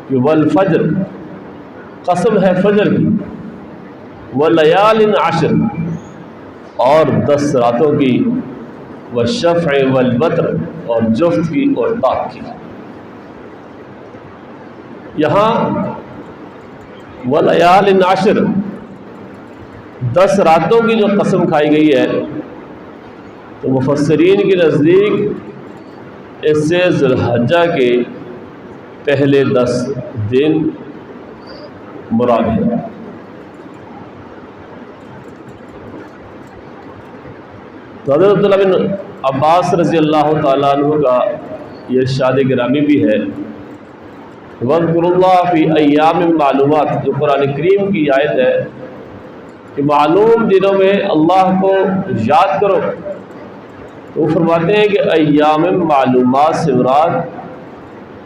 کہ والفجر، قسم ہے فجر کی، ولیال عشر، اور 10 راتوں کی، والشفع والوتر، اور جفت کی اور طاق کی۔ یہاں ولیال عشر 10 راتوں کی جو قسم کھائی گئی ہے، تو مفسرین کے نزدیک اس سے ذی الحجہ کے پہلے 10 دن مراد ہے۔ تو حضرت عبداللہ بن عباس رضی اللہ تعالیٰ عنہ کا یہ ارشاد گرامی بھی ہے، وَاذْكُرُوا اللَّهَ فِي أَيَّامٍ مَّعْلُومَاتٍ، جو قرآن کریم کی آیت ہے کہ معلوم دنوں میں اللہ کو یاد کرو۔ تو وہ فرماتے ہیں کہ ایام معلومات سے مراد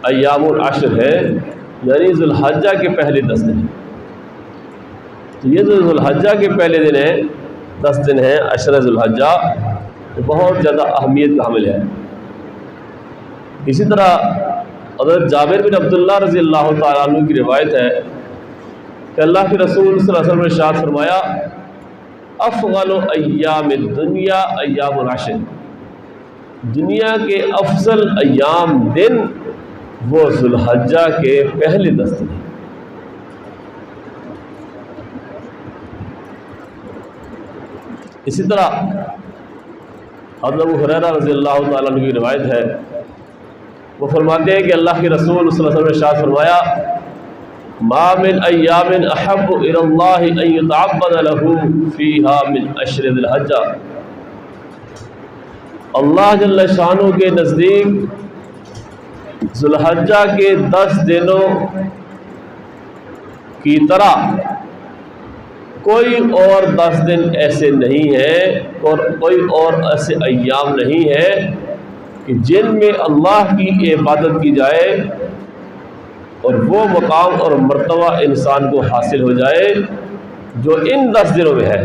ایام العشر ہے، یعنی ذی الحجہ کے پہلے 10 دن۔ تو یہ جو ذی الحجہ کے پہلے دن ہے، 10 دن ہیں عشر ذی الحجہ، تو بہت زیادہ اہمیت کا حامل ہے۔ اسی طرح حضرت جابر بن عبداللہ رضی اللہ تعالیٰ عنہ کی روایت ہے کہ اللہ کے رسول صلی اللہ علیہ وسلم نے ارشاد فرمایا، افضل ایام الدنیا ایام العشر، دنیا کے افضل ایام دن وہ ذی الحجہ کے پہلے 10 دن ہیں۔ اسی طرح حضرت ابو ہریرہ رضی اللہ تعالیٰ عنہ کی روایت ہے، وہ فرماتے ہیں کہ اللہ کے رسول صلی اللہ علیہ وسلم نے ارشاد فرمایا، ما من ایام احب الی اللہ ان یتعبد له فیہا من عشر ذی الحجہ، اللہ جل شانہ کے نزدیک ذی الحجہ کے 10 دنوں کی طرح کوئی اور 10 دن ایسے نہیں ہیں اور کوئی اور ایسے ایام نہیں ہیں کہ جن میں اللہ کی عبادت کی جائے اور وہ مقام اور مرتبہ انسان کو حاصل ہو جائے جو ان 10 دنوں میں ہے۔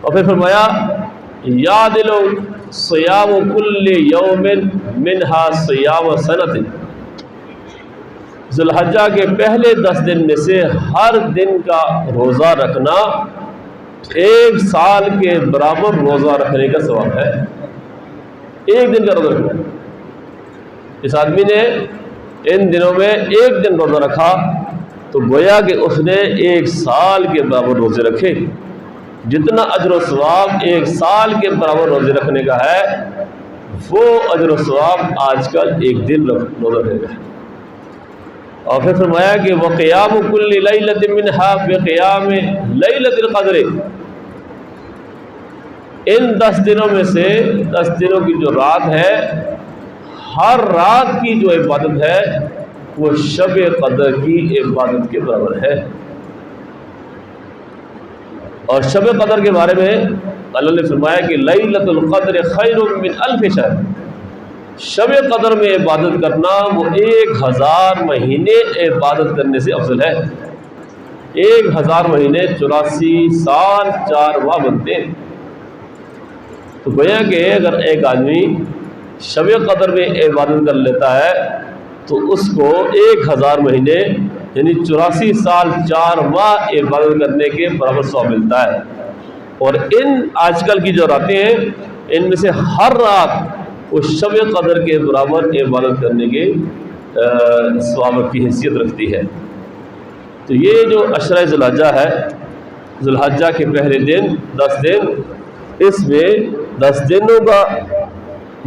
اور پھر فرمایا، یعدل صیام کل یوم منہا صیام سنۃ، ذی الحجہ کے پہلے 10 دن میں سے ہر دن کا روزہ رکھنا 1 سال کے برابر روزہ رکھنے کا ثواب ہے۔ 1 دن کا روزہ رکھنا، اس آدمی نے ان دنوں میں 1 دن روزہ رکھا تو گویا کہ اس نے 1 سال کے برابر روزے رکھے۔ جتنا اجر و ثواب 1 سال کے برابر روزے رکھنے کا ہے، وہ اجر و ثواب آج کل 1 دن روزہ رکھنے کا ہے۔ اور پھر فرمایا کہ وَقِيَامُ كُلِّ لَيْلَةٍ مِّنْهَا بِقِيَامِ لَيْلَةِ الْقَدْرِ، ان 10 دنوں میں سے 10 دنوں کی جو رات ہے، ہر رات کی جو عبادت ہے وہ شب قدر کی عبادت کے برابر ہے۔ اور شب قدر کے بارے میں اللہ نے فرمایا کہ لیلۃ القدر خیر من 1000 شہر، شب قدر میں عبادت کرنا وہ 1000 مہینے عبادت کرنے سے افضل ہے۔ 1000 مہینے 84 سال 4 ماہ بنتے ہیں۔ تو گویا کہ اگر ایک آدمی شب قدر میں عبادت کر لیتا ہے تو اس کو 1000 مہینے یعنی 84 سال 4 ماہ عبادت کرنے کے برابر ثواب ملتا ہے۔ اور ان آج کل کی جو راتیں ہیں، ان میں سے ہر رات وہ شب قدر کے برابر عبادت کرنے کے ثواب کی حیثیت رکھتی ہے۔ تو یہ جو عشرہ ذی الحجہ ہے، ذی الحجہ کے پہلے دن 10 دن، اس میں 10 دنوں کا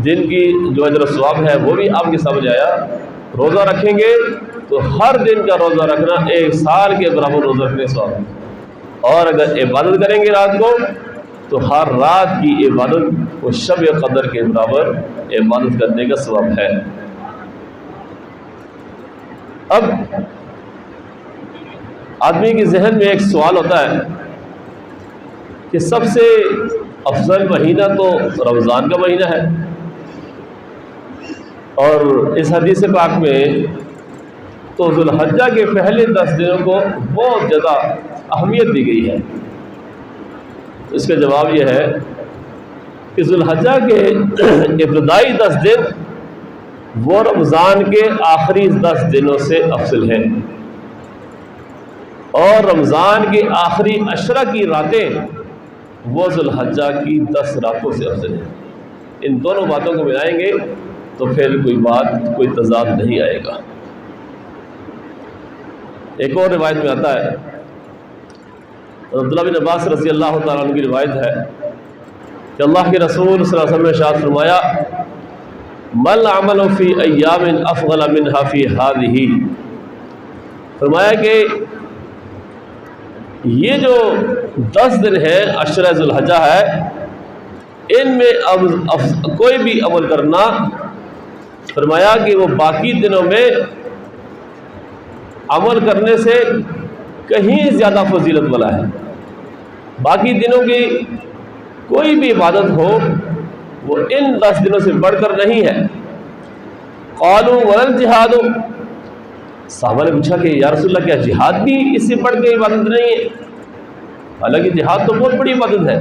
دن کی جو اجر و ثواب ہے وہ بھی آپ کے سامنے آیا۔ روزہ رکھیں گے تو ہر دن کا روزہ رکھنا 1 سال کے برابر روزہ رکھنے کا ثواب ہے، اور اگر عبادت کریں گے رات کو تو ہر رات کی عبادت وہ شب قدر کے برابر عبادت کرنے کا ثواب ہے۔ اب آدمی کے ذہن میں ایک سوال ہوتا ہے کہ سب سے افضل مہینہ تو رمضان کا مہینہ ہے، اور اس حدیث پاک میں تو ذی الحجہ کے پہلے 10 دنوں کو بہت زیادہ اہمیت دی گئی ہے۔ اس کا جواب یہ ہے کہ ذی الحجہ کے ابتدائی 10 دن وہ رمضان کے آخری 10 دنوں سے افضل ہے، اور رمضان کے آخری 10 کی راتیں وہ ذوالحجہ کی 10 راتوں سے افضل ہیں۔ ان دونوں باتوں کو ملائیں گے تو پھر کوئی تضاد نہیں آئے گا۔ ایک اور روایت میں آتا ہے، عبداللہ بن عباس رضی اللہ تعالیٰ عنہ کی روایت ہے کہ اللہ کے رسول صلی اللہ علیہ وسلم نے ارشاد فرمایا، مل عمل فی ایام افضل منہا فی ہذہ، فرمایا کہ یہ جو 10 دن ہیں 10 ذوالحجہ ہے، ان میں کوئی بھی عمل کرنا، فرمایا کہ وہ باقی دنوں میں عمل کرنے سے کہیں زیادہ فضیلت والا ہے۔ باقی دنوں کی کوئی بھی عبادت ہو وہ ان 10 دنوں سے بڑھ کر نہیں ہے۔ قالوا ولا الجہاد، صحابہ نے پوچھا کہ یا رسول اللہ کیا جہاد بھی اس سے بڑھ کے عبادت نہیں ہے؟ حالانکہ جہاد تو بہت بڑی عبادت ہے۔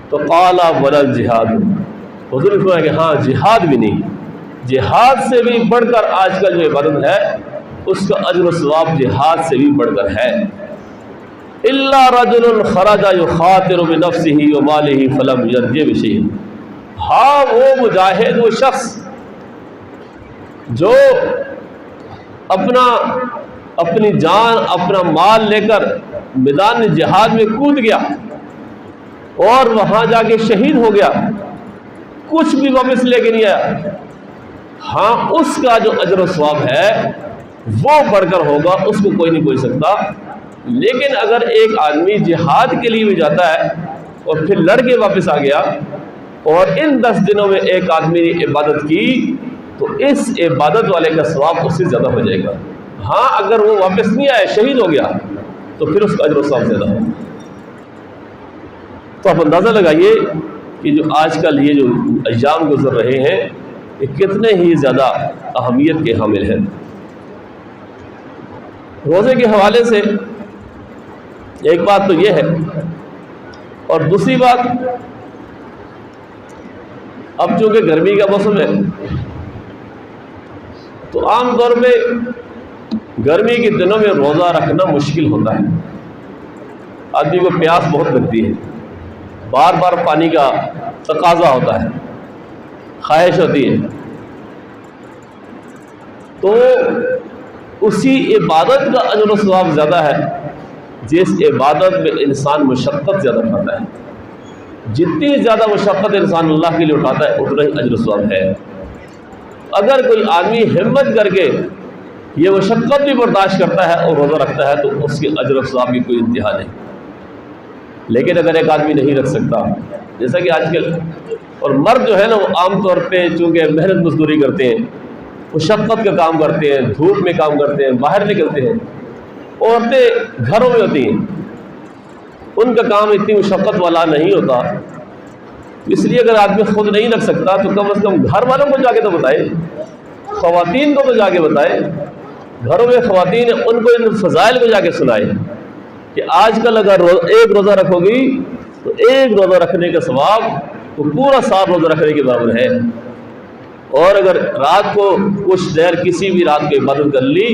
تو قال ولا الجہاد، حضور نے فرمایا کہ ہاں جہاد بھی نہیں، جہاد سے بھی بڑھ کر آج کل جو عبادت ہے اس کا اجر و ثواب جہاد سے بھی بڑھ کر ہے۔ الا رجل خرج یخاطر بنفسه وماله فلم یرجع بشیء، ہاں وہ مجاہد، وہ شخص جو اپنی جان اپنا مال لے کر میدان جہاد میں کود گیا اور وہاں جا کے شہید ہو گیا، کچھ بھی واپس لے کے نہیں آیا، ہاں اس کا جو اجر و ثواب ہے وہ بڑھ کر ہوگا، اس کو کوئی نہیں پوچھ سکتا۔ لیکن اگر ایک آدمی جہاد کے لیے بھی جاتا ہے اور پھر لڑ کے واپس آ گیا اور ان 10 دنوں میں ایک آدمی نے عبادت کی تو اس عبادت والے کا ثواب اس سے زیادہ ہو جائے گا۔ ہاں اگر وہ واپس نہیں آیا، شہید ہو گیا، تو پھر اس کا اجر و ثواب زیادہ ہوگا۔ تو آپ اندازہ لگائیے کہ جو آج کل یہ جو ایام گزر رہے ہیں یہ کتنے ہی زیادہ اہمیت کے حامل ہیں۔ روزے کے حوالے سے ایک بات تو یہ ہے، اور دوسری بات اب چونکہ گرمی کا موسم ہے تو عام طور پہ گرمی کے دنوں میں روزہ رکھنا مشکل ہوتا ہے، آدمی کو پیاس بہت لگتی ہے، بار بار پانی کا تقاضا ہوتا ہے، خواہش ہوتی ہے، تو اسی عبادت کا اجر و ثواب زیادہ ہے جس عبادت میں انسان مشقت زیادہ اٹھاتا ہے۔ جتنی زیادہ مشقت انسان اللہ کے لیے اٹھاتا ہے اتنا ہی اجر و ثواب ہے۔ اگر کوئی آدمی ہمت کر کے یہ مشقت بھی برداشت کرتا ہے اور روزہ رکھتا ہے تو اس کے اجر و ثواب کی کوئی انتہا نہیں۔ لیکن اگر ایک آدمی نہیں رکھ سکتا، جیسا کہ آج کل اور مرد جو ہے نا وہ عام طور پہ چونکہ محنت مزدوری کرتے ہیں، مشقت کا کام کرتے ہیں، دھوپ میں کام کرتے ہیں، باہر نکلتے ہیں، عورتیں گھروں میں ہوتی ہیں، ان کا کام اتنی مشقت والا نہیں ہوتا، اس لیے اگر آدمی خود نہیں رکھ سکتا تو کم از کم گھر والوں کو جا کے تو بتائے، خواتین کو تو جا کے بتائے، گھروں میں خواتین ہیں ان کو ان فضائل کو جا کے سنائے کہ آج کل اگر ایک روزہ رکھو گی تو ایک روزہ رکھنے کا ثواب تو پورا سال روزہ رکھنے کے برابر ہے، اور اگر رات کو کچھ دیر کسی بھی رات کی عبادت کر لی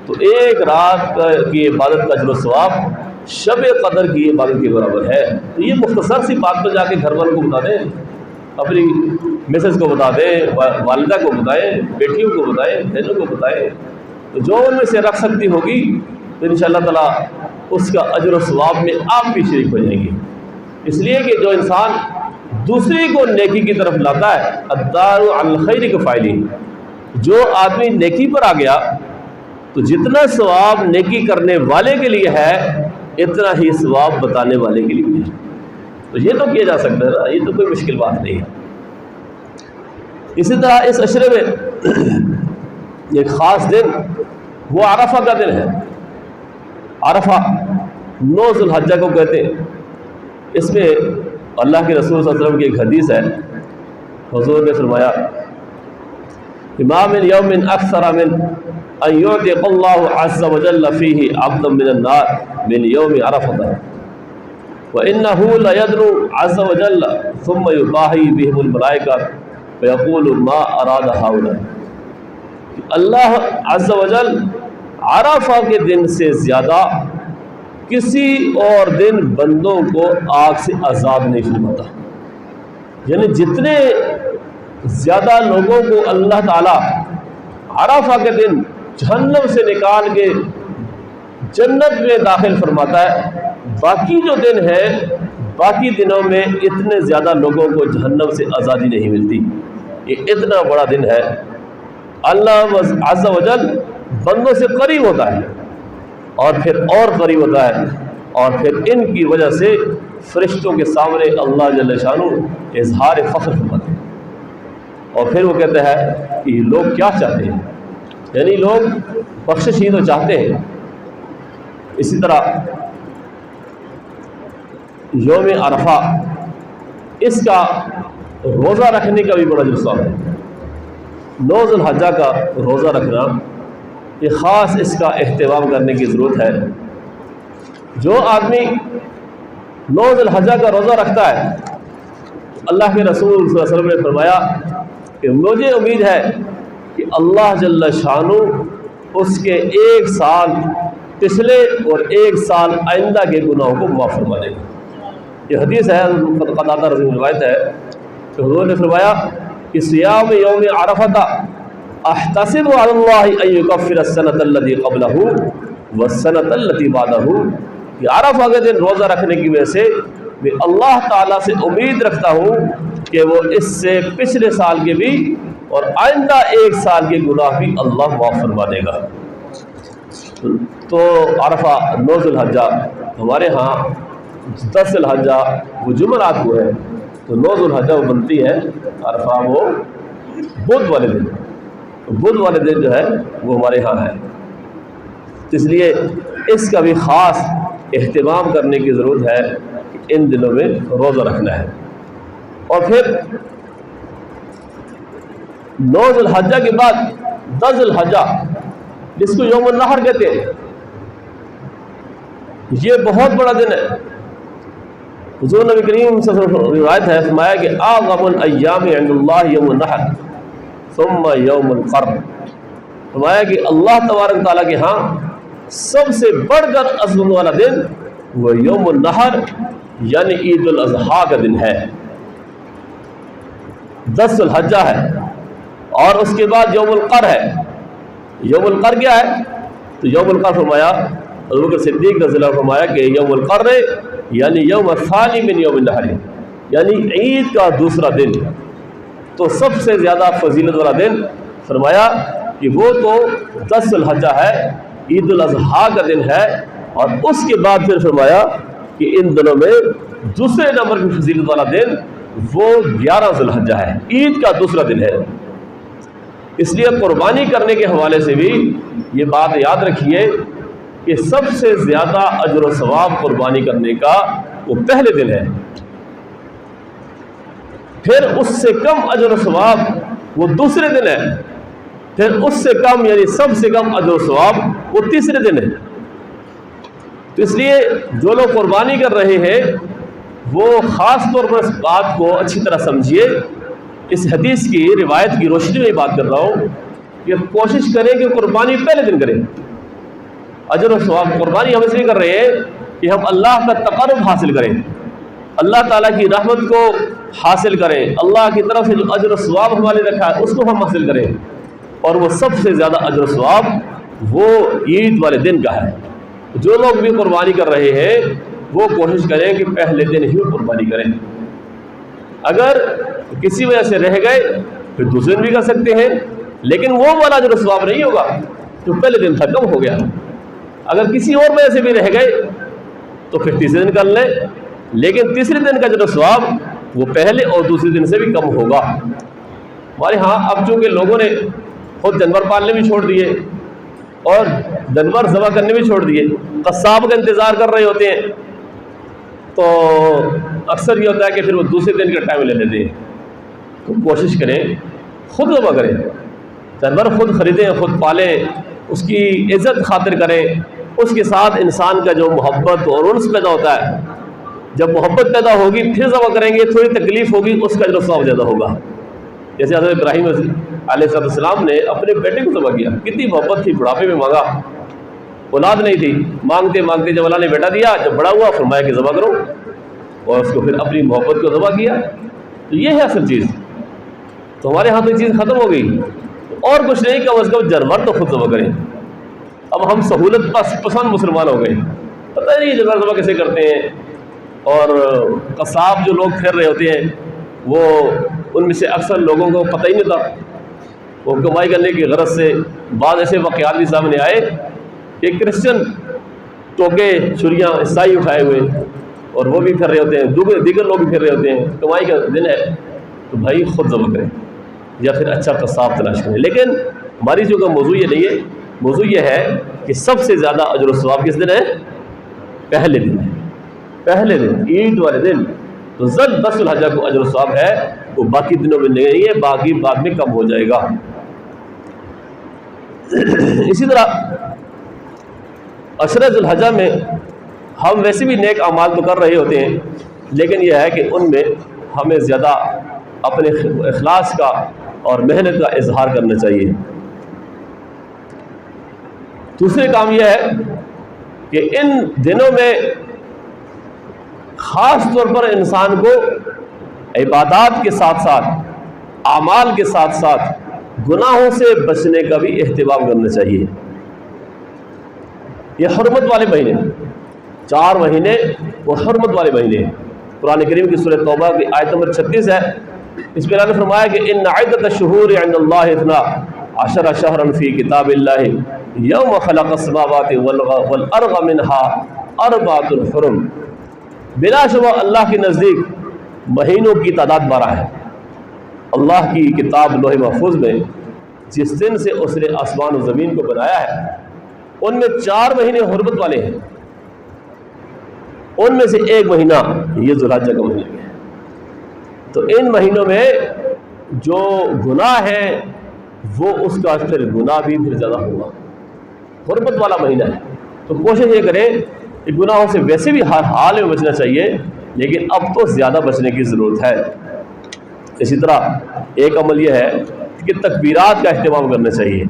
تو ایک رات کی عبادت کا اجر و ثواب شب قدر کی عبادت کے برابر ہے۔ تو یہ مختصر سی بات تو جا کے گھر والوں کو بتا دیں، اپنی مسز کو بتا دیں، والدہ کو بتائیں، بیٹیوں کو بتائیں، بہنوں کو بتائیں، تو جو ان میں سے رکھ سکتی ہوگی تو انشاءاللہ تعالیٰ اس کا اجر و ثواب میں آپ بھی شریک ہو جائیں گے۔ اس لیے کہ جو انسان دوسری کو نیکی کی طرف لاتا ہے، الدال علی الخیر کفاعلہ، جو آدمی نیکی پر آ گیا تو جتنا ثواب نیکی کرنے والے کے لیے ہے اتنا ہی ثواب بتانے والے کے لیے بھی ہے۔ تو یہ تو کیا جا سکتا ہے نا، یہ تو کوئی مشکل بات نہیں ہے۔ اسی طرح اس عشرے میں ایک خاص دن وہ عرفہ کا دن ہے۔ عرفہ 9 ذوالحجہ کو کہتے ہیں۔ اس میں اللہ کے رسول صلی اللہ علیہ وسلم کی ایک حدیث ہے، حضور نے فرمایا ما من یوم اکثر من ان یعتق اللہ عز وجل فیہ عبدا من النار من یوم عرفہ وانہ لیدنو عز وجل ثم یباہی بہم الملائکہ فیقول ما اراد ہؤلاء۔ کہ اللہ عز و جل عرفہ کے دن سے زیادہ کسی اور دن بندوں کو آگ سے آزاد نہیں فرماتا. یعنی جتنے زیادہ لوگوں کو اللہ تعالیٰ عرفہ کے دن جہنم سے نکال کے جنت میں داخل فرماتا ہے، باقی جو دن ہے باقی دنوں میں اتنے زیادہ لوگوں کو جہنم سے آزادی نہیں ملتی. یہ اتنا بڑا دن ہے. اللہ عز و جل بندوں سے قریب ہوتا ہے اور پھر اور قریب ہوتا ہے، اور پھر ان کی وجہ سے فرشتوں کے سامنے اللہ جل شانہ اظہار فخر فرماتے ہیں. اور پھر وہ کہتے ہیں کہ لوگ کیا چاہتے ہیں، یعنی لوگ بخشش ہی تو چاہتے ہیں. اسی طرح یوم عرفہ، اس کا روزہ رکھنے کا بھی بڑا جلسہ ہے. 9 ذی الحجہ کا روزہ رکھنا، یہ خاص اس کا اہتمام کرنے کی ضرورت ہے. جو آدمی 9 ذی الحجہ کا روزہ رکھتا ہے، اللہ کے رسول صلی اللہ علیہ وسلم نے فرمایا کہ مجھے امید ہے کہ اللہ جل شانہ اس کے 1 سال پچھلے اور 1 سال آئندہ کے گناہوں کو معاف فرما دے گا. یہ حدیث ہے، قتادہ رضی اللہ عنہ روایت ہے کہ حضور نے فرمایا کہ صیام یوم عرفہ احتسب علی اللہ ان یکفر السنۃ التي قبلہ والسنۃ التي بعدہ. کہ عرفہ کے دن روزہ رکھنے کی وجہ سے میں اللہ تعالیٰ سے امید رکھتا ہوں کہ وہ اس سے پچھلے سال کے بھی اور آئندہ 1 سال کے گناہ بھی اللہ معاف فرما دے گا. تو عرفہ 9 ذی الحجہ، ہمارے ہاں 10 ذی الحجہ وہ جمعرات کو ہے، تو 9 ذی الحجہ وہ بنتی ہے عرفہ وہ بدھ والے دن. بدھ والے دن جو ہے وہ ہمارے ہاں ہے، اس لیے اس کا بھی خاص اہتمام کرنے کی ضرورت ہے کہ ان دنوں میں روزہ رکھنا ہے. اور پھر 9 ذی الحجہ کے بعد 10 ذی الحجہ، جس کو یوم النحر کہتے ہیں، یہ بہت بڑا دن ہے. حضور نبی کریم صلی اللہ علیہ وسلم روایت ہے، فرمایا کہ اعظم الایام عند اللہ یوم النحر ثم یوم القر. فرمایا کہ اللہ تبارک تعالیٰ کے ہاں سب سے بڑھ کر عظمت والا دن وہ یوم النحر یعنی عید الاضحیٰ کا دن ہے، 10 ذی الحجہ ہے. اور اس کے بعد یوم القر ہے. یوم القر کیا ہے؟ تو یوم القر فرمایا ابوبکر صدیق رضی اللہ عنہ فرمایا کہ یوم القر یعنی یوم الثانی من یوم النحر، یعنی عید کا دوسرا دن. تو سب سے زیادہ فضیلت والا دن فرمایا کہ وہ تو 10 ذی الحجہ ہے، عید الاضحیٰ کا دن ہے. اور اس کے بعد پھر فرمایا کہ ان دنوں میں دوسرے نمبر کی فضیلت والا دن وہ 11 ذی الحجہ ہے، عید کا دوسرا دن ہے. اس لیے قربانی کرنے کے حوالے سے بھی یہ بات یاد رکھیے کہ سب سے زیادہ اجر و ثواب قربانی کرنے کا وہ پہلے دن ہے، پھر اس سے کم اجر و ثواب وہ دوسرے دن ہے، پھر اس سے کم یعنی سب سے کم اجر و ثواب وہ تیسرے دن ہے. تو اس لیے جو لوگ قربانی کر رہے ہیں وہ خاص طور پر اس بات کو اچھی طرح سمجھیے. اس حدیث کی روایت کی روشنی میں بات کر رہا ہوں کہ کوشش کریں کہ قربانی پہلے دن کریں. اجر و ثواب قربانی ہم اس لیے کر رہے ہیں کہ ہم اللہ کا تقرب حاصل کریں، اللہ تعالیٰ کی رحمت کو حاصل کریں، اللہ کی طرف سے جو اجر و ثواب ہمارے رکھا ہے اس کو ہم حاصل کریں. اور وہ سب سے زیادہ اجر و ثواب وہ عید والے دن کا ہے. جو لوگ بھی قربانی کر رہے ہیں وہ کوشش کریں کہ پہلے دن ہی قربانی کریں. اگر کسی وجہ سے رہ گئے پھر دوسرے دن بھی کر سکتے ہیں، لیکن وہ والا اجر و ثواب نہیں ہوگا جو پہلے دن تھا، کم ہو گیا. اگر کسی اور وجہ سے بھی رہ گئے تو پھر تیسرے دن کر لیں، لیکن تیسرے دن کا اجر و ثواب وہ پہلے اور دوسرے دن سے بھی کم ہوگا. ہمارے ہاں اب چونکہ لوگوں نے خود جانور پالنے بھی چھوڑ دیے اور جانور ذبح کرنے بھی چھوڑ دیے، قصاب کا انتظار کر رہے ہوتے ہیں، تو اکثر یہ ہوتا ہے کہ پھر وہ دوسرے دن کا ٹائم لے لیتے ہیں. تو کوشش کریں خود ذبح کریں، جانور خود خریدیں، خود پالیں، اس کی عزت خاطر کریں. اس کے ساتھ انسان کا جو محبت اور انس پیدا ہوتا ہے، جب محبت پیدا ہوگی پھر ذبح کریں گے، تھوڑی تکلیف ہوگی، اس کا اجر و ثواب زیادہ ہوگا. جیسے حضرت ابراہیم علیہ السلام نے اپنے بیٹے کو ذبح کیا، کتنی محبت تھی، بڑھاپے میں مانگا، اولاد نہیں تھی، مانگتے مانگتے جب اللہ نے بیٹا دیا، جب بڑا ہوا فرمایا کہ ذبح کرو، اور اس کو پھر اپنی محبت کو ذبح کیا. تو یہ ہے اصل چیز. تو ہمارے ہاں تو یہ چیز ختم ہو گئی، اور کچھ نہیں، کم از کم جانور تو خود ذبح کریں. اب ہم سہولت پسند مسلمان ہو گئے، پتہ نہیں جانور ذبح کیسے کرتے ہیں. اور قصاب جو لوگ پھر رہے ہوتے ہیں، وہ ان میں سے اکثر لوگوں کو پتہ ہی نہیں ہوتا. وہ کمائی کرنے کی غرض سے بعض ایسے واقعات بھی سامنے آئے کہ کرسچن ٹوکے چھریاں عیسائی اٹھائے ہوئے، اور وہ بھی پھر رہے ہوتے ہیں، دیگر لوگ بھی پھر رہے ہوتے ہیں. کمائی کا دن ہے تو بھائی خود ذبح کریں یا پھر اچھا قصاب تلاش کریں. لیکن ہماری جو کا موضوع یہ نہیں ہے، موضوع یہ ہے کہ سب سے زیادہ اجر و ثواب کس دن ہے؟ پہلے دن ہے، پہلے دن، عید والے دن. تو زد 10 ذی الحجہ کو اجر و ثواب ہے، وہ باقی دنوں میں نہیں ہے، باقی بعد میں کم ہو جائے گا. اسی طرح عشرہ ذی الحجہ میں ہم ویسے بھی نیک اعمال تو کر رہے ہوتے ہیں، لیکن یہ ہے کہ ان میں ہمیں زیادہ اپنے اخلاص کا اور محنت کا اظہار کرنا چاہیے. دوسرے کام یہ ہے کہ ان دنوں میں خاص طور پر انسان کو عبادات کے ساتھ ساتھ، اعمال کے ساتھ ساتھ گناہوں سے بچنے کا بھی اہتمام کرنا چاہیے. یہ حرمت والے مہینے، 4 مہینے وہ حرمت والے مہینے ہیں. قرآن کریم کی سورہ توبہ کی آیت نمبر 36 ہے. اس میں اللہ نے فرمایا کہ ان عدۃ الشہور عند اللہ 12 شہرا فی کتاب اللہ یوم خلق السماوات والارض منها 4 حرم. بلا شبہ اللہ کے نزدیک مہینوں کی تعداد 12 ہے. اللہ کی کتاب لوح محفوظ میں جس دن سے اس نے آسمان و زمین کو بنایا ہے، ان میں 4 مہینے حرمت والے ہیں. ان میں سے ایک مہینہ یہ ذو الحجہ کا مہینہ ہے. تو ان مہینوں میں جو گناہ ہے وہ اس کا پھر گناہ بھی پھر زیادہ ہوگا. حرمت والا مہینہ ہے تو کوشش یہ کریں کہ گناہوں سے ویسے بھی ہر حال میں بچنا چاہیے، لیکن اب تو زیادہ بچنے کی ضرورت ہے. اسی طرح ایک عمل یہ ہے کہ تکبیرات کا اہتمام کرنا چاہیے.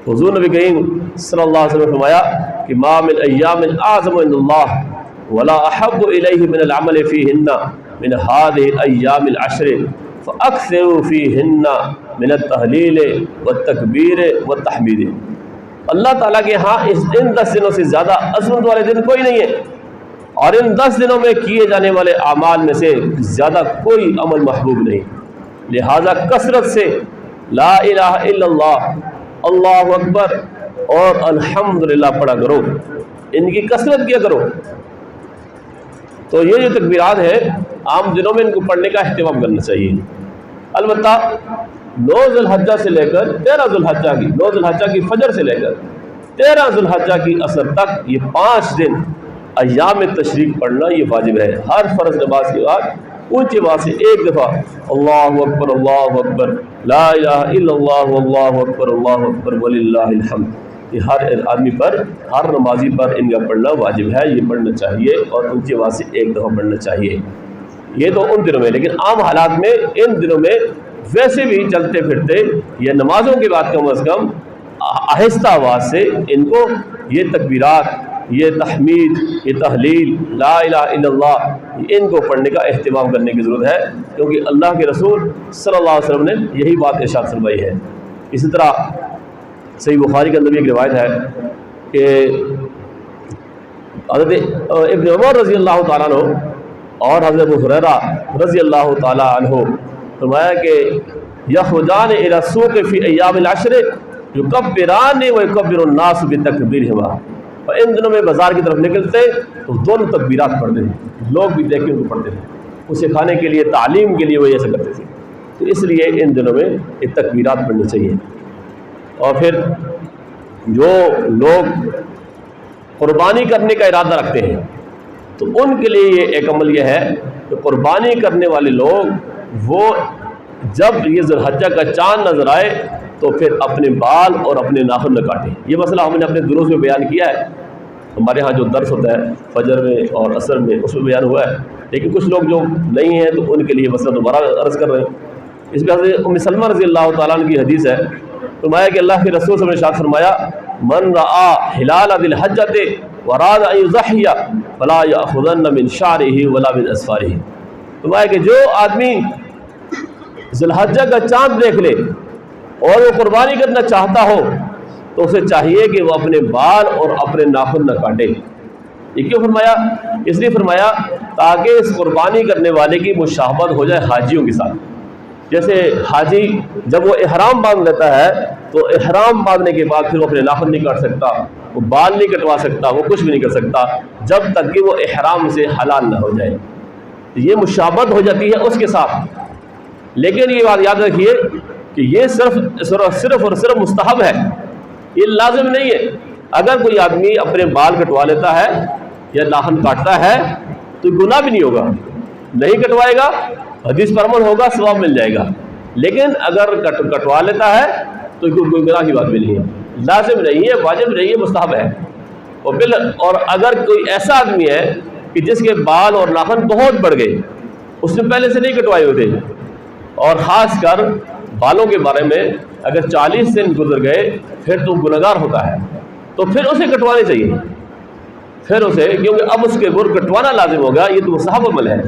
حضور نبی کریم صلی اللہ علیہ وسلم نے فرمایا کہ ما من ایام اعظم عند اللہ ولا احب الیہ من العمل فیہن من هذه الایام العشر فاکثروا فیہن من التہلیل والتکبیر والتحمید. اللہ تعالیٰ کے ہاں ان 10 دنوں سے زیادہ عظمت والے دن کوئی نہیں ہے، اور ان 10 دنوں میں کیے جانے والے اعمال میں سے زیادہ کوئی عمل محبوب نہیں. لہذا کثرت سے لا الہ الا اللہ، اللہ اکبر اور الحمدللہ پڑھا کرو، ان کی کثرت کیا کرو. تو یہ جو تکبیرات ہیں عام دنوں میں ان کو پڑھنے کا اہتمام کرنا چاہیے. البتہ 9 ذی الحجہ سے لے کر 13 ذی الحجہ کی، 9 ذی الحجہ کی فجر سے لے کر 13 ذی الحجہ کی عصر تک یہ 5 دن ایام تشریق پڑھنا یہ واجب ہے. ہر فرض نماز کے بعد اونچی آواز سے ایک دفعہ اللہ اکبر لا الہ الا اللہ اللہ اکبر وللہ الحمد. یہ ہر آدمی پر، ہر نمازی پر ان کا پڑھنا واجب ہے، یہ پڑھنا چاہیے، اور اونچی آواز سے ایک دفعہ پڑھنا چاہیے. یہ تو ان دنوں میں، لیکن عام حالات میں ان دنوں میں ویسے بھی چلتے پھرتے یا نمازوں کے بعد کم از کم آہستہ آواز سے ان کو یہ تکبیرات، یہ تحمید، یہ تحلیل، لا الہ الا اللہ، ان کو پڑھنے کا اہتمام کرنے کی ضرورت ہے، کیونکہ اللہ کے رسول صلی اللہ علیہ وسلم نے یہی بات ارشاد فرمائی ہے. اسی طرح صحیح بخاری کے اندر بھی ایک روایت ہے کہ حضرت ابن عمر رضی اللہ تعالیٰ عنہ اور حضرت ابو ہریرہ رضی اللہ تعالیٰ عنہ فرمایا کہ یخرجان الی السوق فی ایام العشر یکبران ویکبر الناس بتکبیرہما. اور ان دنوں میں بازار کی طرف نکلتے تو دونوں تکبیرات پڑھتے تھے، لوگ بھی دیکھ کے ان کو پڑھتے تھے، اسے کھانے کے لیے، تعلیم کے لیے وہ ایسا کرتے تھے. تو اس لیے ان دنوں میں یہ تکبیرات پڑھنی چاہیے. اور پھر جو لوگ قربانی کرنے کا ارادہ رکھتے ہیں تو ان کے لیے یہ ایک عمل یہ ہے کہ قربانی کرنے والے لوگ وہ جب یہ ذی الحجہ کا چاند نظر آئے تو پھر اپنے بال اور اپنے ناخن نہ کاٹیں. یہ مسئلہ ہم نے اپنے دروس میں بیان کیا ہے ہمارے ہاں جو درس ہوتا ہے فجر میں اور عصر میں اس میں بیان ہوا ہے، لیکن کچھ لوگ جو نہیں ہیں تو ان کے لیے مسئلہ دوبارہ عرض کر رہے ہیں۔ اس میں حضرت ام سلمہ رضی اللہ تعالیٰ عنہ کی حدیث ہے، فرمایا کہ اللہ کے رسول صلی اللہ علیہ وسلم نے ارشاد فرمایا من رآ ہلال ذی الحجۃ واراد ان یضحی فلا یأخذن من شعرہ ولا من اظفارہ۔ فرمایا کہ جو آدمی ذی الحجہ کا چاند دیکھ لے اور وہ قربانی کرنا چاہتا ہو تو اسے چاہیے کہ وہ اپنے بال اور اپنے ناخن نہ کاٹے۔ یہ کیوں فرمایا؟ اس لیے فرمایا تاکہ اس قربانی کرنے والے کی مشابہت ہو جائے حاجیوں کے ساتھ۔ جیسے حاجی جب وہ احرام باندھ لیتا ہے تو احرام باندھنے کے بعد پھر وہ اپنے ناخن نہیں کاٹ سکتا، وہ بال نہیں کٹوا سکتا، وہ کچھ بھی نہیں کر سکتا جب تک کہ وہ احرام سے حلال نہ ہو جائے۔ یہ مشابہت ہو جاتی ہے اس کے ساتھ۔ لیکن یہ بات یاد رکھیے کہ یہ صرف اور صرف مستحب ہے، یہ لازم نہیں ہے۔ اگر کوئی آدمی اپنے بال کٹوا لیتا ہے یا ناخن کاٹتا ہے تو گناہ بھی نہیں ہوگا، نہیں کٹوائے گا حدیث پر عمل ہوگا، ثواب مل جائے گا۔ لیکن اگر کٹوا لیتا ہے تو کوئی گناہ کی بات بھی نہیں ہے، لازم نہیں ہے، واجب نہیں ہے، مستحب ہے۔ اور اگر کوئی ایسا آدمی ہے کہ جس کے بال اور ناخن بہت بڑھ گئے، اس نے پہلے سے نہیں کٹوائے ہوتے، اور خاص کر بالوں کے بارے میں اگر 40 دن گزر گئے پھر تو گنہگار ہوتا ہے، تو پھر اسے کٹوانے چاہیے، پھر اسے، کیونکہ اب اس کے گر کٹوانا لازم ہوگا، یہ تو مستحب عمل ہے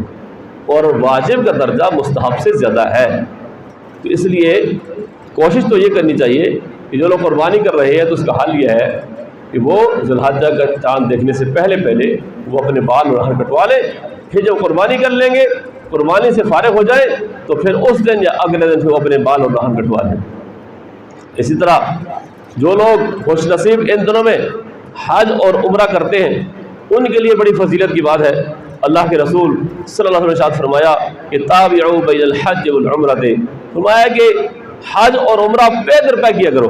اور واجب کا درجہ مستحب سے زیادہ ہے۔ تو اس لیے کوشش تو یہ کرنی چاہیے کہ جو لوگ قربانی کر رہے ہیں تو اس کا حل یہ ہے کہ وہ ذی الحجہ کا چاند دیکھنے سے پہلے وہ اپنے بال اور ناخن کٹوا لیں، پھر جب قربانی کر لیں گے، قربانی سے فارغ ہو جائے تو پھر اس دن یا اگلے دن سے وہ اپنے بال اور ناخن کٹوا لیں۔ اسی طرح جو لوگ خوش نصیب ان دنوں میں حج اور عمرہ کرتے ہیں ان کے لیے بڑی فضیلت کی بات ہے۔ اللہ کے رسول صلی اللہ علیہ وسلم نے ارشاد فرمایا کہ تابعوا بین الحج والعمرہ، فرمایا کہ حج اور عمرہ پے در پے کیا کرو،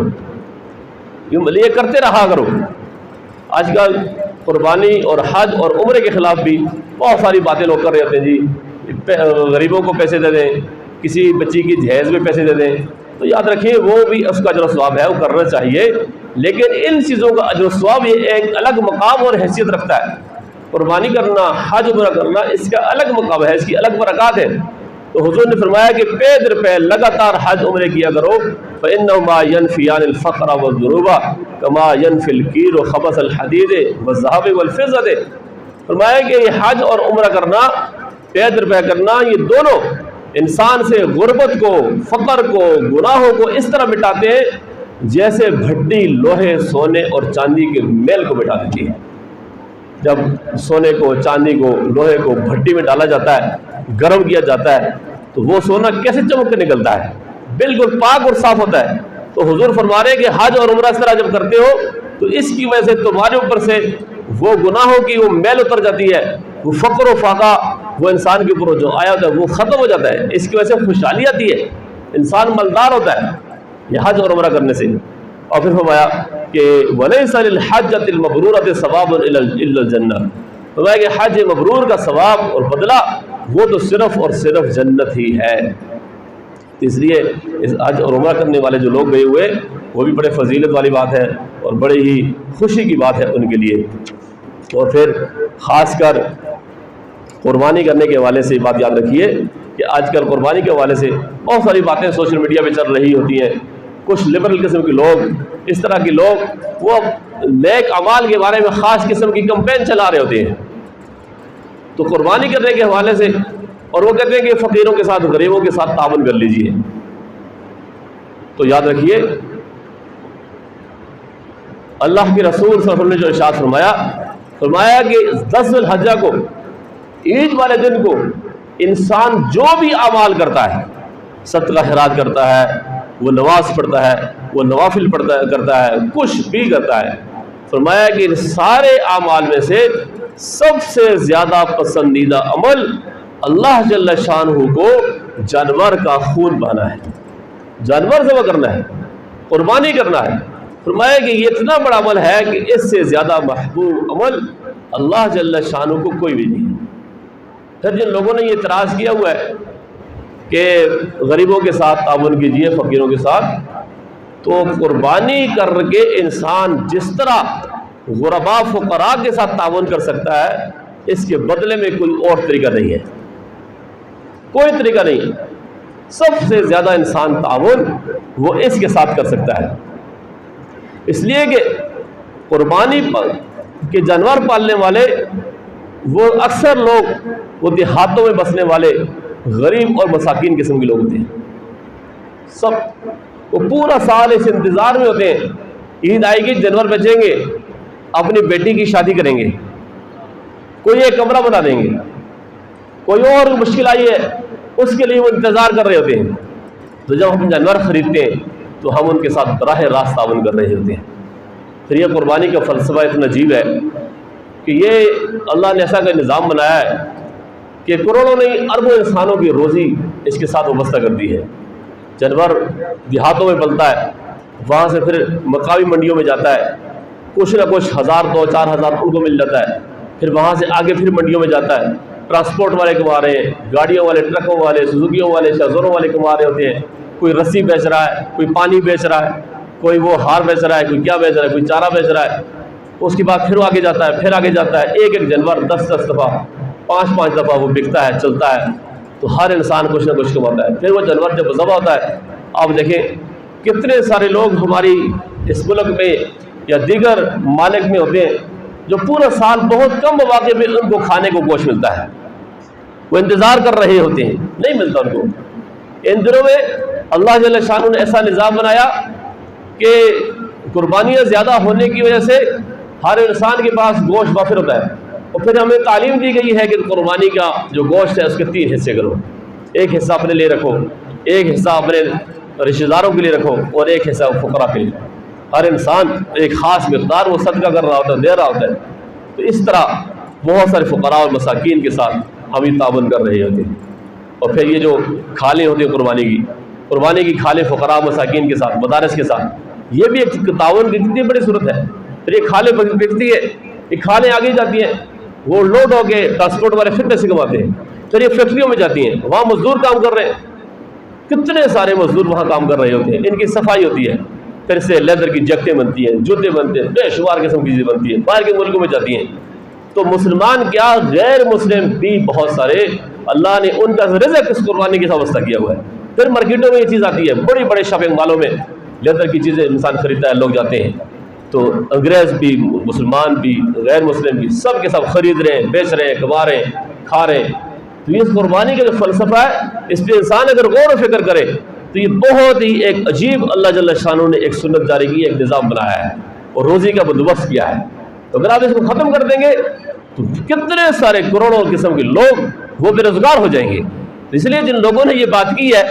یہ کرتے رہا کرو۔ آج کل قربانی اور حج اور عمرے کے خلاف بھی بہت ساری باتیں لوگ کر رہے ہوتے ہیں، جی غریبوں کو پیسے دے دیں، کسی بچی کی جہیز میں پیسے دے دیں، تو یاد رکھیں وہ بھی اس کا اجر و ثواب ہے، وہ کرنا چاہیے، لیکن ان چیزوں کا اجر و ثواب یہ ایک الگ مقام اور حیثیت رکھتا ہے۔ قربانی کرنا، حج عمرہ کرنا، اس کا الگ مقام ہے، اس کی الگ برکات ہے۔ تو حضور نے فرمایا کہ پے در پے لگاتار حج عمرے کیا کرو، فإنهما ينفيان الفقر والذنوب كما ينفي الكير خبث الحديد والذهب والفضة۔ فرمایا کہ یہ حج اور عمرہ کرنا، پے در پے کرنا، یہ دونوں انسان سے غربت کو، فقر کو، گناہوں کو اس طرح مٹاتے ہیں جیسے بھٹی لوہے، سونے اور چاندی کے میل کو مٹا دیتی ہے۔ جب سونے کو، چاندی کو، لوہے کو بھٹی میں ڈالا جاتا ہے، گرم کیا جاتا ہے تو وہ سونا کیسے چمک کے نکلتا ہے، بالکل پاک اور صاف ہوتا ہے۔ تو حضور فرما رہے ہیں کہ حج اور عمرہ اس طرح جب کرتے ہو تو اس کی وجہ سے تمہارے اوپر سے وہ گناہوں کی وہ میل اتر جاتی ہے، وہ فقر و فاقہ وہ انسان کے اوپر جو آیا ہوتا ہے وہ ختم ہو جاتا ہے، اس کی وجہ سے خوشحالی آتی ہے، انسان مالدار ہوتا ہے یہ حج اور عمرہ کرنے سے۔ اور پھر فرمایا کہ وَلَيْسَ لِلْحَجَّةِ الْمَبْرُورَةِ ثَوَابٌ إِلَّا الْجَنَّةِ، فرمایا کہ حج مبرور کا ثواب اور بدلہ وہ تو صرف اور صرف جنت ہی ہے۔ اس لیے اس حج اور عمرہ کرنے والے جو لوگ گئے ہوئے وہ بھی بڑے فضیلت والی بات ہے اور بڑی ہی خوشی کی بات ہے ان کے لیے۔ اور پھر خاص کر قربانی کرنے کے حوالے سے بات یاد رکھیے کہ آج کل قربانی کے حوالے سے بہت ساری باتیں سوشل میڈیا پہ چل رہی ہوتی ہیں۔ کچھ لبرل قسم کے لوگ، اس طرح کے لوگ وہ نیک اعمال کے بارے میں خاص قسم کی کمپین چلا رہے ہوتے ہیں، تو قربانی کرنے کے حوالے سے، اور وہ کہتے ہیں کہ فقیروں کے ساتھ، غریبوں کے ساتھ تعاون کر لیجئے۔ تو یاد رکھیے اللہ کے رسول صلی اللہ علیہ وسلم نے جو ارشاد فرمایا کہ 10 ذی الحجہ کو، عید والے دن کو، انسان جو بھی اعمال کرتا ہے، صدقہ خیرات کرتا ہے، وہ نماز پڑھتا ہے، وہ نوافل کرتا ہے، کچھ بھی کرتا ہے، فرمایا کہ ان سارے اعمال میں سے سب سے زیادہ پسندیدہ عمل اللہ جل شانہ کو جانور کا خون بہانا ہے، جانور ذبح کرنا ہے، قربانی کرنا ہے۔ فرمایا کہ یہ اتنا بڑا عمل ہے کہ اس سے زیادہ محبوب عمل اللہ جل شانہ کو کوئی بھی نہیں۔ پھر جن لوگوں نے یہ اعتراض کیا ہوا ہے کہ غریبوں کے ساتھ تعاون کیجیے، فقیروں کے ساتھ، تو قربانی کر کے انسان جس طرح غربا فقراء کے ساتھ تعاون کر سکتا ہے، اس کے بدلے میں کوئی اور طریقہ نہیں ہے، کوئی طریقہ نہیں۔ سب سے زیادہ انسان تعاون وہ اس کے ساتھ کر سکتا ہے، اس لیے کہ قربانی کے جانور پالنے والے وہ اکثر لوگ وہ دیہاتوں میں بسنے والے غریب اور مساکین قسم کے لوگ ہوتے ہیں، سب وہ پورا سال اس انتظار میں ہوتے ہیں، عید آئے گی جانور بیچیں گے، اپنی بیٹی کی شادی کریں گے، کوئی ایک کمرہ بنا دیں گے، کوئی اور مشکل آئی ہے اس کے لیے وہ انتظار کر رہے ہوتے ہیں۔ تو جب ہم جانور خریدتے ہیں تو ہم ان کے ساتھ براہ راست تعاون کر رہے ہوتے ہیں۔ پھر یہ قربانی کا فلسفہ اتنا عجیب ہے کہ یہ اللہ نے ایسا کا نظام بنایا ہے کہ کروڑوں نہیں اربوں انسانوں کی روزی اس کے ساتھ وابستہ کر دی ہے۔ جانور دیہاتوں میں پلتا ہے، وہاں سے پھر مقامی منڈیوں میں جاتا ہے، کچھ نہ کچھ 1000 2 4 ہزار ان کو مل جاتا ہے، پھر وہاں سے آگے پھر منڈیوں میں جاتا ہے، ٹرانسپورٹ والے کما رہے ہیں، گاڑیوں والے، ٹرکوں والے، سزوکیوں والے، شازوروں والے کما رہے ہوتے ہیں، کوئی رسی بیچ رہا ہے، کوئی پانی بیچ رہا ہے، کوئی وہ ہار بیچ رہا ہے، کوئی کیا بیچ رہا ہے، کوئی چارہ بیچ رہا ہے۔ اس کے بعد پھر آگے جاتا ہے، پھر آگے جاتا ہے، ایک ایک جانور 10 دفعہ 5 دفعہ وہ بکتا ہے، چلتا ہے، تو ہر انسان کچھ نہ کچھ کماتا ہے۔ پھر وہ جانور جب ذبح ہوتا ہے، آپ دیکھیں کتنے سارے لوگ ہماری اس ملک میں یا دیگر ممالک میں ہوتے ہیں جو پورا سال بہت کم مواقع میں ان کو کھانے کو گوشت ملتا ہے، وہ انتظار کر رہے ہوتے ہیں، نہیں ملتا ان کو۔ ان دنوں میں اللہ جل شانہ نے ایسا نظام بنایا کہ قربانیاں زیادہ ہونے کی وجہ سے ہر انسان کے پاس گوشت وافر ہوتا ہے، اور پھر ہمیں تعلیم دی گئی ہے کہ قربانی کا جو گوشت ہے اس کے 3 حصے کرو، ایک حصہ اپنے لیے رکھو، ایک حصہ اپنے رشتہ داروں کے لیے رکھو، اور ایک حصہ فقراء کے لیے۔ ہر انسان ایک خاص مقدار وہ صدقہ کر رہا ہوتا ہے، دے رہا ہوتا ہے۔ تو اس طرح بہت سارے فقراء اور مساکین کے ساتھ ہم یہ تعاون کر رہے ہوتے ہیں۔ اور پھر یہ جو کھالیں ہوتی ہیں قربانی کی کھالیں فقراء مساکین کے ساتھ، مدارس کے ساتھ، یہ بھی ایک تعاون کی کتنی بڑی صورت ہے۔ پھر یہ کھالیں بکتی ہے، یہ کھالیں آگے جاتی ہیں، وہ لوڈ ہو کے ٹرانسپورٹ والے پھر پیسے کماتے ہیں، پھر یہ فیکٹریوں میں جاتی ہیں، وہاں مزدور کام کر رہے ہیں، کتنے سارے مزدور وہاں کام کر رہے ہوتے ہیں، ان کی صفائی ہوتی ہے، پھر سے لیدر کی جیکٹیں بنتی ہیں، جوتے بنتے ہیں، بے شمار قسم کی چیزیں بنتی ہیں، باہر کے ملکوں میں جاتی ہیں۔ تو مسلمان کیا غیر مسلم بھی بہت سارے اللہ نے ان کا رزق اس قربانی کے ساتھ وابستہ کیا ہوا ہے۔ پھر مارکیٹوں میں یہ چیز آتی ہے، بڑے بڑے شاپنگ مالوں میں لیدر کی چیزیں انسان خریدتا ہے، لوگ جاتے ہیں، تو انگریز بھی، مسلمان بھی، غیر مسلم بھی، سب کے سب خرید رہے ہیں، بیچ رہے ہیں، کما رہے ہیں، کھا رہے ہیں۔ تو یہ قربانی کا جو فلسفہ ہے اس پہ انسان اگر غور و فکر کرے تو یہ بہت ہی ایک عجیب اللہ جل شانہ نے ایک سنت جاری کی، ایک نظام بنایا ہے اور روزی کا بندوبست کیا ہے۔ تو اگر آپ اس کو ختم کر دیں گے تو کتنے سارے کروڑوں قسم کے لوگ وہ بے روزگار ہو جائیں گے۔ اس لیے جن لوگوں نے یہ بات کی ہے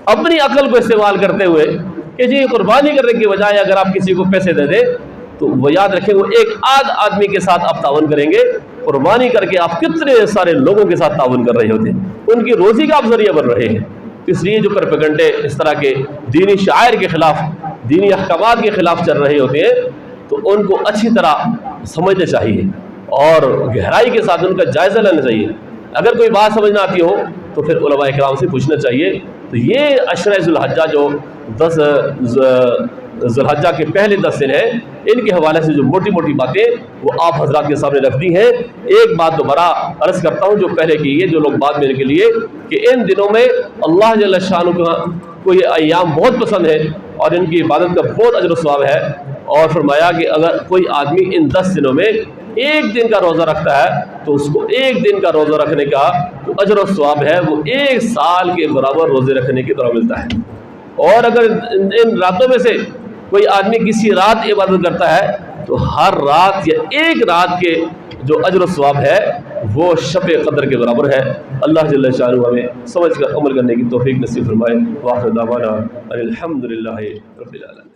اپنی عقل کو استعمال کرتے ہوئے کہ جی قربانی کرنے کی بجائے اگر آپ کسی کو پیسے دے دیں تو وہ یاد رکھیں وہ ایک آدھ آدمی کے ساتھ آپ تعاون کریں گے، قربانی کر کے آپ کتنے سارے لوگوں کے ساتھ تعاون کر رہے ہوتے ہیں، ان کی روزی کا آپ ذریعہ بن رہے ہیں۔ اس لیے جو پروپیگنڈے اس طرح کے دینی شعائر کے خلاف، دینی احکامات کے خلاف چل رہے ہوتے ہیں تو ان کو اچھی طرح سمجھنا چاہیے اور گہرائی کے ساتھ ان کا جائزہ لینا چاہیے۔ اگر کوئی بات سمجھ نہ آتی ہو تو پھر علماء کرام سے پوچھنا چاہیے۔ تو یہ عشرہ ذو الحجہ جو 10 ذو الحجہ کے پہلے 10 دن ہیں، ان کے حوالے سے جو موٹی موٹی باتیں وہ آپ حضرات کے سامنے رکھ دی ہیں۔ ایک بات دوبارہ عرض کرتا ہوں جو پہلے کی ہے، جو لوگ بعد میں کے لیے، کہ ان دنوں میں اللہ جل شانہ کو یہ ایام بہت پسند ہے اور ان کی عبادت کا بہت اجر و ثواب ہے، اور فرمایا کہ اگر کوئی آدمی ان 10 دنوں میں ایک دن کا روزہ رکھتا ہے تو اس کو ایک دن کا روزہ رکھنے کا جو اجر و ثواب ہے وہ 1 سال کے برابر روزے رکھنے کی طرح ملتا ہے۔ اور اگر ان راتوں میں سے کوئی آدمی کسی رات عبادت کرتا ہے تو ہر رات یا ایک رات کے جو اجر و ثواب ہے وہ شب قدر کے برابر ہے۔ اللہ جل شانہ ہمیں سمجھ کر عمل کرنے کی توفیق نصیب فرمائے۔ وآخر دعوانا الحمدللہ رب العالمین۔